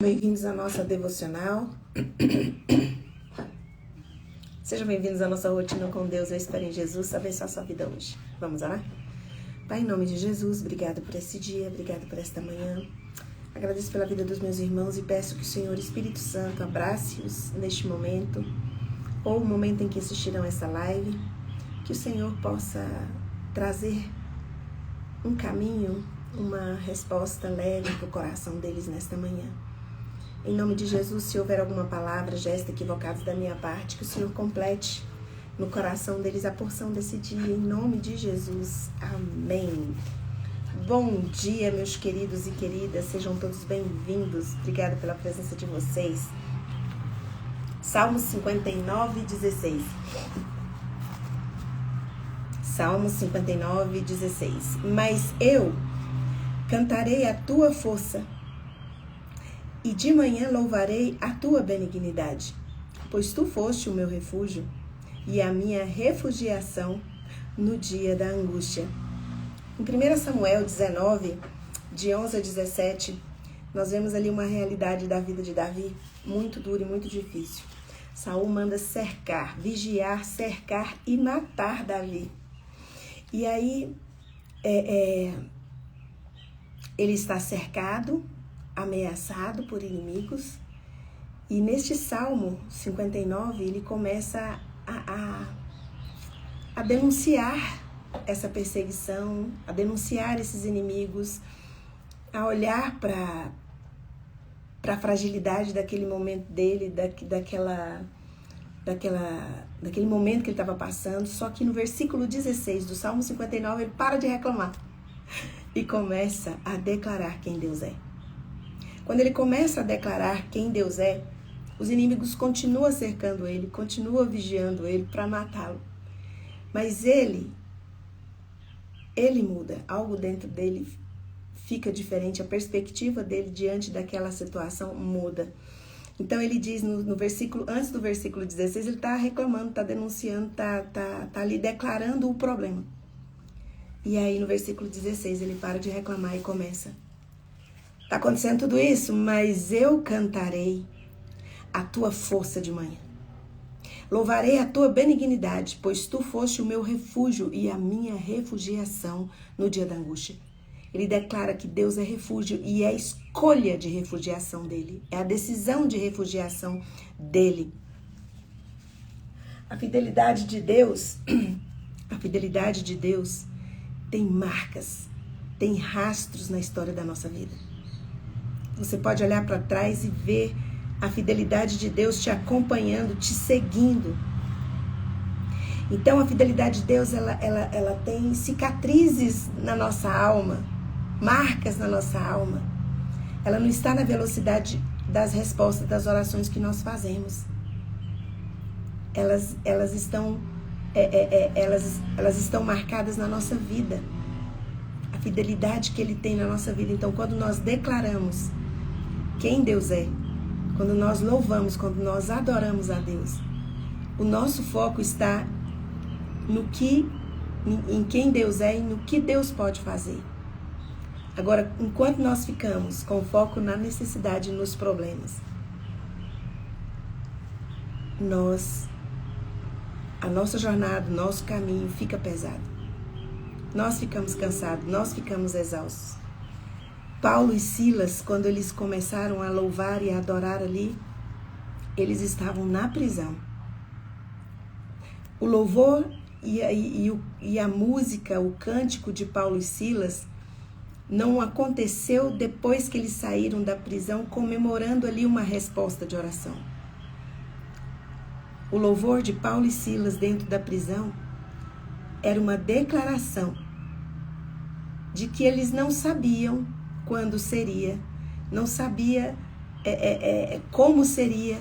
Bem-vindos à nossa devocional. Sejam bem-vindos à nossa rotina com Deus. Eu espero em Jesus abençoar a sua vida hoje. Vamos orar? Pai, em nome de Jesus, obrigado por esse dia, obrigado por esta manhã. Agradeço pela vida dos meus irmãos e peço que o Senhor Espírito Santo abrace-os neste momento, ou o momento em que assistirão essa live, que o Senhor possa trazer um caminho, uma resposta leve para o coração deles nesta manhã. Em nome de Jesus, se houver alguma palavra, gesto equivocado da minha parte, que o Senhor complete no coração deles a porção desse dia, em nome de Jesus. Amém. Bom dia, meus queridos e queridas, sejam todos bem-vindos. Obrigada pela presença de vocês. Salmos 59, 16. Salmos 59, 16. Mas eu cantarei a tua força, e de manhã louvarei a tua benignidade, pois tu foste o meu refúgio e a minha refugiação no dia da angústia. Em 1 Samuel 19, de 11 a 17, nós vemos ali uma realidade da vida de Davi, muito dura e muito difícil. Saul manda cercar, vigiar, cercar e matar Davi. E aí, ele está cercado, ameaçado por inimigos, e neste Salmo 59 ele começa a denunciar essa perseguição, a denunciar esses inimigos, a olhar para a fragilidade daquele momento dele, daquele momento que ele estava passando. Só que no versículo 16 do Salmo 59 ele para de reclamar e começa a declarar quem Deus é. Quando ele começa a declarar quem Deus é, os inimigos continuam cercando ele, continuam vigiando ele para matá-lo. Mas ele muda, algo dentro dele fica diferente, a perspectiva dele diante daquela situação muda. Então ele diz no versículo, antes do versículo 16, ele está reclamando, está denunciando, está ali declarando o problema. E aí no versículo 16 ele para de reclamar e começa: está acontecendo tudo isso, mas eu cantarei a tua força de manhã. Louvarei a tua benignidade, pois tu foste o meu refúgio e a minha refugiação no dia da angústia. Ele declara que Deus é refúgio e é a escolha de refugiação dele. É a decisão de refugiação dele. A fidelidade de Deus tem marcas, tem rastros na história da nossa vida. Você pode olhar para trás e ver a fidelidade de Deus te acompanhando, te seguindo. Então a fidelidade de Deus, ela tem cicatrizes na nossa alma, marcas na nossa alma. Ela não está na velocidade das respostas das orações que nós fazemos. Elas estão marcadas na nossa vida. A fidelidade que Ele tem na nossa vida. Então, quando nós declaramos quem Deus é, quando nós louvamos, quando nós adoramos a Deus, o nosso foco está em quem Deus é e no que Deus pode fazer. Agora, enquanto nós ficamos com foco na necessidade e nos problemas, a nossa jornada, o nosso caminho fica pesado. Nós ficamos cansados, nós ficamos exaustos. Paulo e Silas, quando eles começaram a louvar e a adorar ali, eles estavam na prisão. O louvor e a música, o cântico de Paulo e Silas, não aconteceu depois que eles saíram da prisão, comemorando ali uma resposta de oração. O louvor de Paulo e Silas dentro da prisão era uma declaração de que eles não sabiam quando seria, não sabia como seria,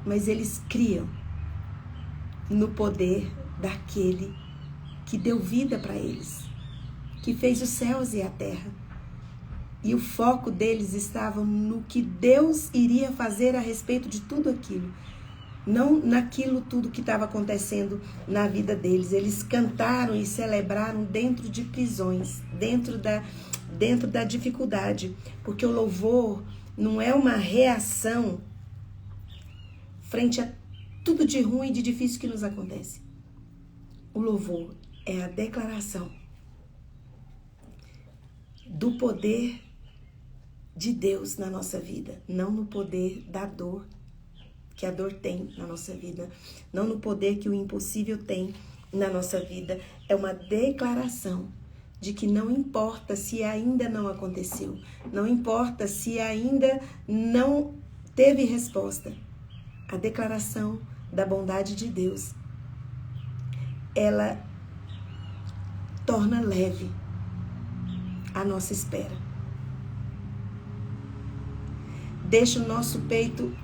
mas eles criam no poder daquele que deu vida para eles, que fez os céus e a terra. E o foco deles estava no que Deus iria fazer a respeito de tudo aquilo, não naquilo tudo que estava acontecendo na vida deles. Eles cantaram e celebraram dentro de prisões, dentro da dificuldade, porque o louvor não é uma reação frente a tudo de ruim e de difícil que nos acontece. O louvor é a declaração do poder de Deus na nossa vida, não no poder da dor que a dor tem na nossa vida, não no poder que o impossível tem na nossa vida. É uma declaração de que não importa se ainda não aconteceu, não importa se ainda não teve resposta. A declaração da bondade de Deus, ela torna leve a nossa espera. Deixa o nosso peito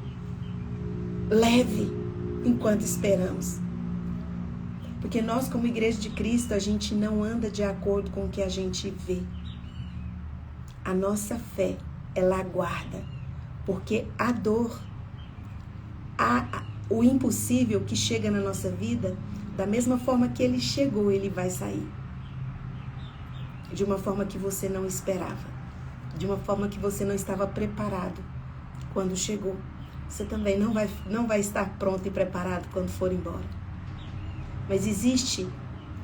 leve enquanto esperamos. Porque nós, como Igreja de Cristo, a gente não anda de acordo com o que a gente vê. A nossa fé, ela aguarda. Porque a dor, o impossível que chega na nossa vida, da mesma forma que ele chegou, ele vai sair. De uma forma que você não esperava. De uma forma que você não estava preparado quando chegou. Você também não vai estar pronto e preparado quando for embora. Mas existe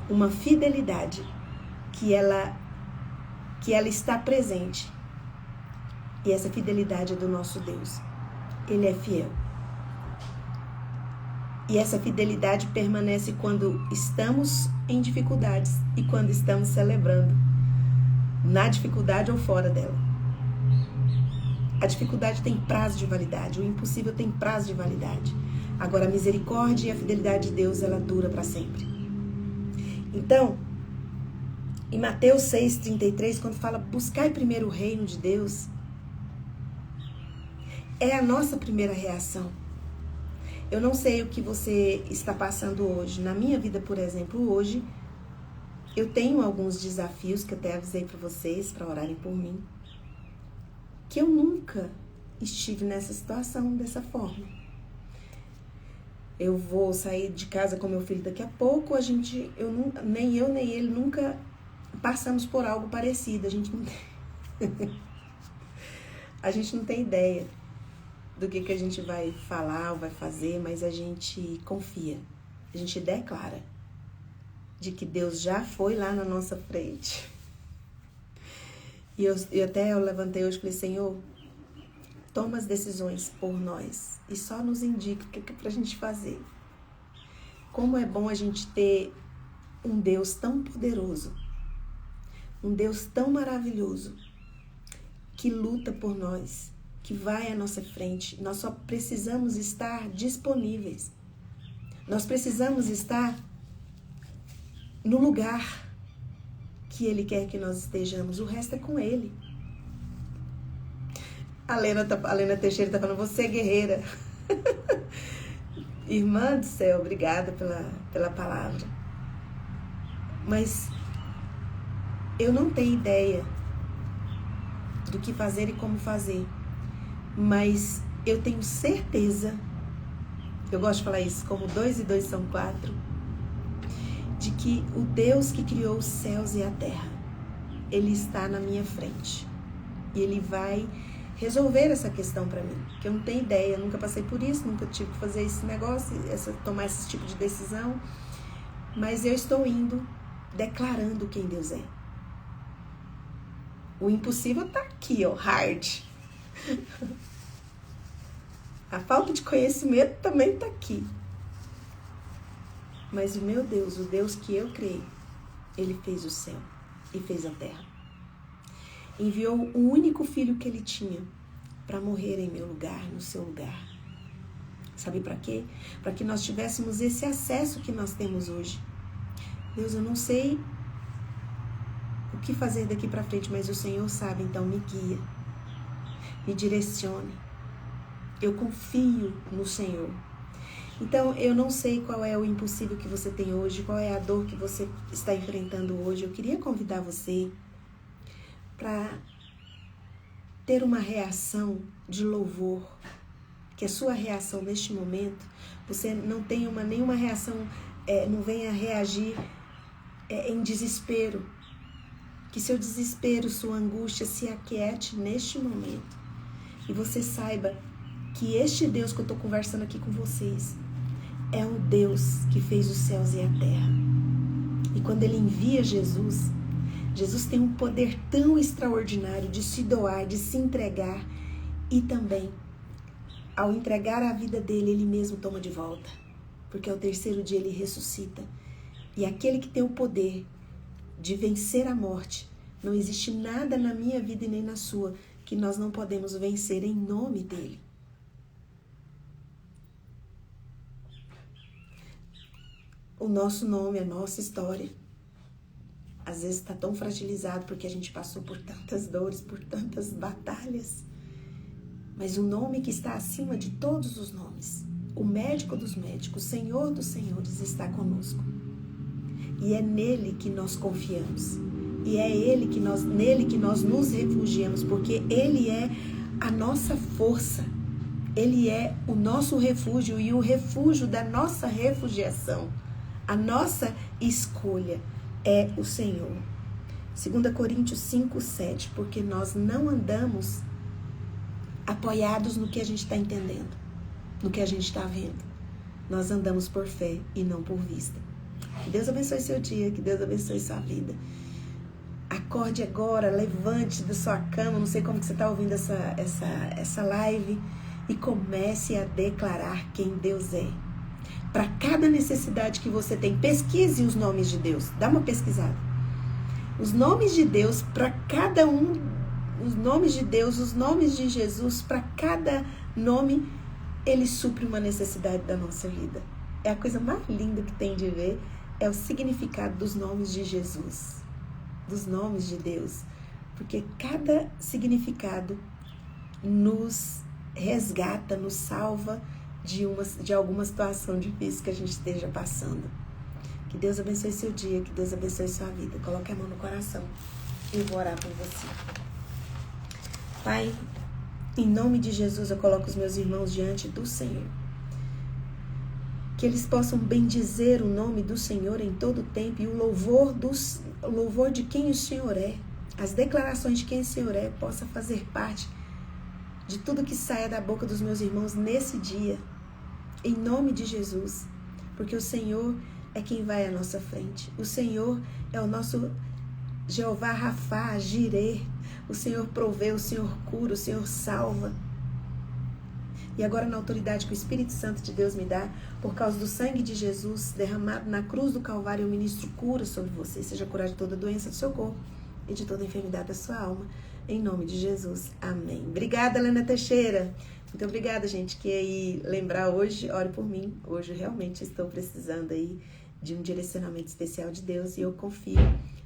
uma fidelidade que ela está presente. E essa fidelidade é do nosso Deus. Ele é fiel. E essa fidelidade permanece quando estamos em dificuldades e quando estamos celebrando, na dificuldade ou fora dela. A dificuldade tem prazo de validade, o impossível tem prazo de validade. Agora, a misericórdia e a fidelidade de Deus, ela dura para sempre. Então, em Mateus 6,33, quando fala buscai primeiro o reino de Deus, é a nossa primeira reação. Eu não sei o que você está passando hoje. Na minha vida, por exemplo, hoje, eu tenho alguns desafios que eu até avisei para vocês, para orarem por mim, que eu nunca estive nessa situação dessa forma. Eu vou sair de casa com meu filho daqui a pouco, nem eu nem ele nunca passamos por algo parecido. A gente não tem ideia do que a gente vai falar ou vai fazer, mas a gente confia, a gente declara de que Deus já foi lá na nossa frente. E eu levantei hoje e falei, Senhor, toma as decisões por nós e só nos indica o que é pra gente fazer. Como é bom a gente ter um Deus tão poderoso, um Deus tão maravilhoso, que luta por nós, que vai à nossa frente. Nós só precisamos estar disponíveis. Nós precisamos estar no lugar que Ele quer que nós estejamos. O resto é com Ele. A Lena Teixeira está falando, você é guerreira. Irmã do céu, obrigada pela palavra. Mas eu não tenho ideia do que fazer e como fazer. Mas eu tenho certeza, eu gosto de falar isso, como 2 e 2 são 4, de que o Deus que criou os céus e a terra, Ele está na minha frente. E Ele vai resolver essa questão para mim, que eu não tenho ideia, eu nunca passei por isso, nunca tive que fazer esse negócio, tomar esse tipo de decisão, mas eu estou indo declarando quem Deus é. O impossível tá aqui, ó, hard. A falta de conhecimento também tá aqui. Mas o meu Deus, o Deus que eu criei, Ele fez o céu e fez a terra. Enviou o único filho que Ele tinha para morrer em meu lugar, no seu lugar. Sabe para quê? Para que nós tivéssemos esse acesso que nós temos hoje. Deus, eu não sei o que fazer daqui para frente, mas o Senhor sabe, então me guia, me direcione. Eu confio no Senhor. Então, eu não sei qual é o impossível que você tem hoje, qual é a dor que você está enfrentando hoje. Eu queria convidar você para ter uma reação de louvor, que a sua reação neste momento, você não tenha nenhuma reação, não venha reagir em desespero, que seu desespero, sua angústia se aquiete neste momento E você saiba que este Deus que eu estou conversando aqui com vocês é o Deus que fez os céus e a terra. E quando Ele envia Jesus, Jesus tem um poder tão extraordinário de se doar, de se entregar, e também, ao entregar a vida dele, Ele mesmo toma de volta. Porque ao terceiro dia Ele ressuscita. E aquele que tem o poder de vencer a morte, não existe nada na minha vida e nem na sua que nós não podemos vencer em nome dele. O nosso nome, a nossa história, às vezes está tão fragilizado porque a gente passou por tantas dores, por tantas batalhas. Mas o nome que está acima de todos os nomes, o médico dos médicos, o Senhor dos senhores está conosco. E é nele que nós confiamos. E é nele que nós nos refugiamos, porque ele é a nossa força. Ele é o nosso refúgio e o refúgio da nossa refugiação. A nossa escolha é o Senhor. 2 Coríntios 5:7, porque nós não andamos apoiados no que a gente está entendendo, no que a gente está vendo. Nós andamos por fé e não por vista. Que Deus abençoe seu dia, que Deus abençoe sua vida. Acorde agora, levante da sua cama, não sei como que você está ouvindo essa live, e comece a declarar quem Deus é. Para cada necessidade que você tem, pesquise os nomes de Deus, dá uma pesquisada. Os nomes de Deus para cada um, os nomes de Deus, os nomes de Jesus, para cada nome, ele supre uma necessidade da nossa vida. É a coisa mais linda que tem de ver, é o significado dos nomes de Jesus, dos nomes de Deus, porque cada significado nos resgata, nos salva de alguma situação difícil que a gente esteja passando. Que Deus abençoe seu dia, que Deus abençoe sua vida. Coloque a mão no coração e eu vou orar por você. Pai, em nome de Jesus eu coloco os meus irmãos diante do Senhor. Que eles possam bendizer o nome do Senhor em todo o tempo e o louvor de quem o Senhor é, as declarações de quem o Senhor é, possa fazer parte de tudo que saia da boca dos meus irmãos nesse dia, em nome de Jesus, porque o Senhor é quem vai à nossa frente. O Senhor é o nosso Jeová Rafá, Jireh. O Senhor provê, o Senhor cura, o Senhor salva. E agora, na autoridade que o Espírito Santo de Deus me dá, por causa do sangue de Jesus derramado na cruz do Calvário, eu ministro cura sobre você. Seja curado de toda doença do seu corpo e de toda enfermidade da sua alma. Em nome de Jesus. Amém. Obrigada, Helena Teixeira. Muito obrigada, gente, que aí lembrar hoje, ore por mim. Hoje eu realmente estou precisando aí de um direcionamento especial de Deus e eu confio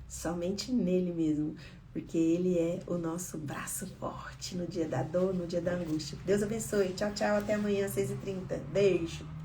somente nele mesmo, porque ele é o nosso braço forte no dia da dor, no dia da angústia. Deus abençoe. Tchau, tchau. Até amanhã, 6h30. Beijo.